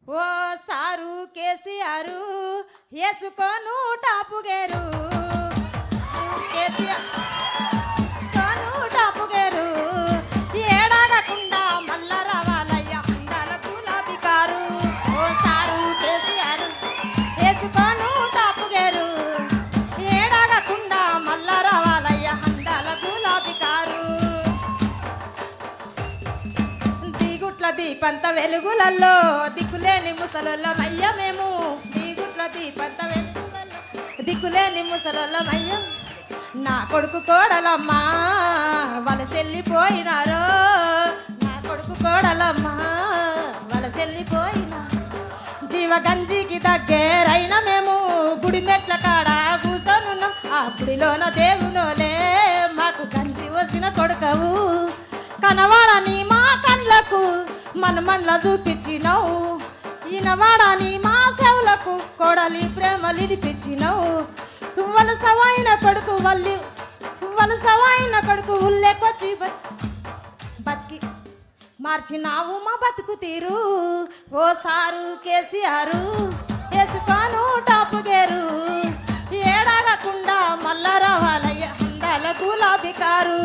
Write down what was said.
ఓ sir KCR వేసుకోను top gear KCR కోను top gear ఏడాగకుండా మల్ల రావాలయ్య అందాల గులాబీ కారు ఓ సారు కేసీఆర్ వేసుకోను టాపు గేరు ఏడాగకుండా మల్ల రావాలయ్య అందాల గులాబీ కారు దీపంత వెలుగులలో దిక్కులేని ముసలమయ్య మేము దీగుట్ల దీపంత వెలుగులలో దిక్కులేని ముసలమయ్య నా కొడుకు కోడలమ్మా వలసెళ్ళిపోయినారో నా కొడుకు కోడలమ్మా వలసెళ్ళిపోయినా జీవగంజికి దగ్గరైన మేము గుడి మెట్ల కాడ కూసోనున్నాం ఆ గుడిలోన దేవునోలే మాకు గంజి వచ్చిన కొడుకవు కనవాడని మా కళ్ళకు మనమన్ల చూపించినవు ఈనవాడని మా సేవలకు కోడలి ప్రేమలు ఇడిపించినవు వలసవైన కొడుకు వలసవైన కొడుకు ఉల్లేకొచ్చి బతికి మార్చినావు మా బతుకు తీరు ఓ సారు కేసీఆర్ వేసుకోను టాపు గేరు ఏడాగకుండా మల్ల రావాలయ్య అందాల గులాబీ కారు